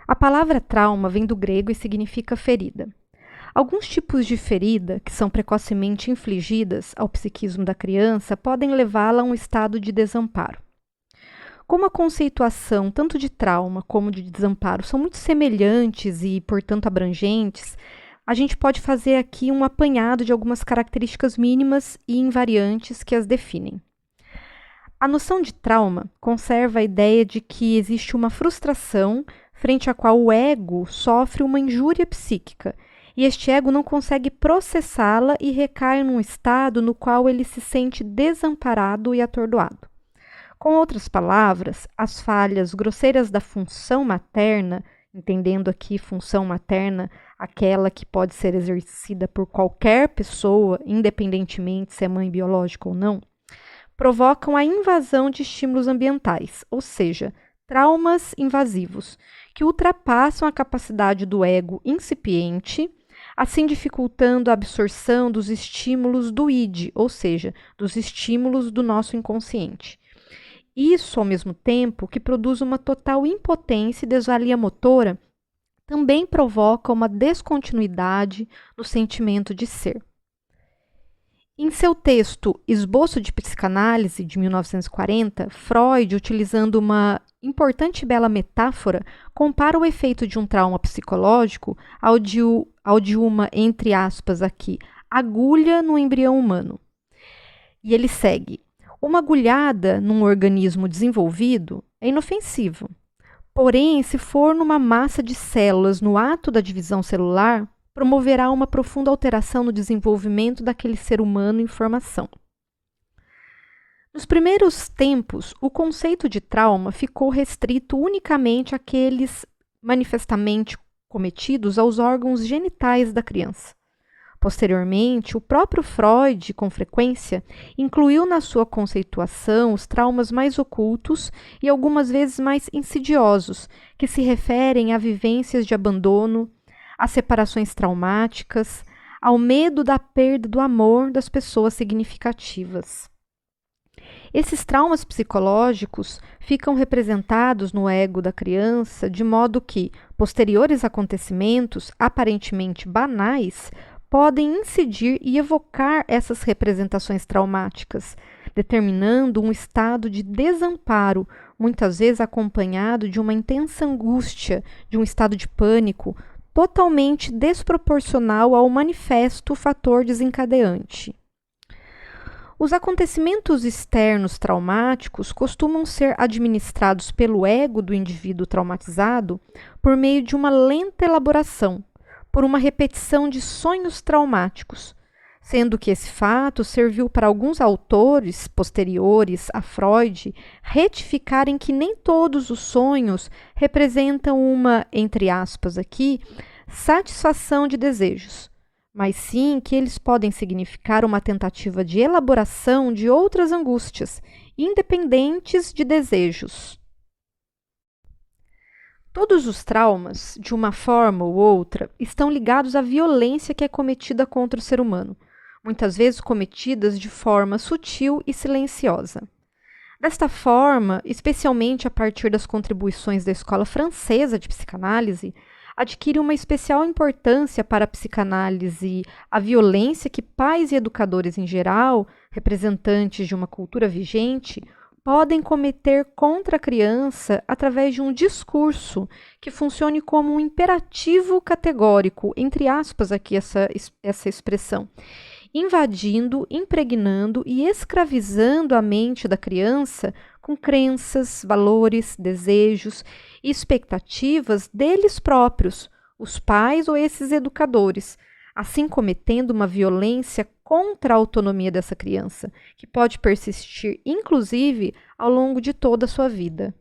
A palavra trauma vem do grego e significa ferida. Alguns tipos de ferida, que são precocemente infligidas ao psiquismo da criança, podem levá-la a um estado de desamparo. Como a conceituação tanto de trauma como de desamparo são muito semelhantes e, portanto, abrangentes, a gente pode fazer aqui um apanhado de algumas características mínimas e invariantes que as definem. A noção de trauma conserva a ideia de que existe uma frustração frente à qual o ego sofre uma injúria psíquica, e este ego não consegue processá-la e recai num estado no qual ele se sente desamparado e atordoado. Com outras palavras, as falhas grosseiras da função materna, entendendo aqui função materna, aquela que pode ser exercida por qualquer pessoa, independentemente se é mãe biológica ou não, provocam a invasão de estímulos ambientais, ou seja, traumas invasivos, que ultrapassam a capacidade do ego incipiente, assim dificultando a absorção dos estímulos do id, ou seja, dos estímulos do nosso inconsciente. Isso, ao mesmo tempo que produz uma total impotência e desvalia motora, também provoca uma descontinuidade no sentimento de ser. Em seu texto Esboço de Psicanálise, de 1940, Freud, utilizando uma importante e bela metáfora, compara o efeito de um trauma psicológico ao de uma, entre aspas aqui, agulha no embrião humano. E ele segue: uma agulhada num organismo desenvolvido é inofensivo. Porém, se for numa massa de células no ato da divisão celular, promoverá uma profunda alteração no desenvolvimento daquele ser humano em formação. Nos primeiros tempos, o conceito de trauma ficou restrito unicamente àqueles manifestamente cometidos aos órgãos genitais da criança. Posteriormente, o próprio Freud, com frequência, incluiu na sua conceituação os traumas mais ocultos e algumas vezes mais insidiosos, que se referem a vivências de abandono, a separações traumáticas, ao medo da perda do amor das pessoas significativas. Esses traumas psicológicos ficam representados no ego da criança de modo que posteriores acontecimentos, aparentemente banais, podem incidir e evocar essas representações traumáticas, determinando um estado de desamparo, muitas vezes acompanhado de uma intensa angústia, de um estado de pânico, totalmente desproporcional ao manifesto fator desencadeante. Os acontecimentos externos traumáticos costumam ser administrados pelo ego do indivíduo traumatizado por meio de uma lenta elaboração, por uma repetição de sonhos traumáticos, sendo que esse fato serviu para alguns autores posteriores a Freud retificarem que nem todos os sonhos representam uma, entre aspas aqui, satisfação de desejos, mas sim que eles podem significar uma tentativa de elaboração de outras angústias, independentes de desejos. Todos os traumas, de uma forma ou outra, estão ligados à violência que é cometida contra o ser humano, muitas vezes cometidas de forma sutil e silenciosa. Desta forma, especialmente a partir das contribuições da escola francesa de psicanálise, adquire uma especial importância para a psicanálise a violência que pais e educadores em geral, representantes de uma cultura vigente, podem cometer contra a criança através de um discurso que funcione como um imperativo categórico, entre aspas aqui essa expressão, invadindo, impregnando e escravizando a mente da criança com crenças, valores, desejos e expectativas deles próprios, os pais ou esses educadores, assim cometendo uma violência contra a autonomia dessa criança, que pode persistir, inclusive, ao longo de toda a sua vida.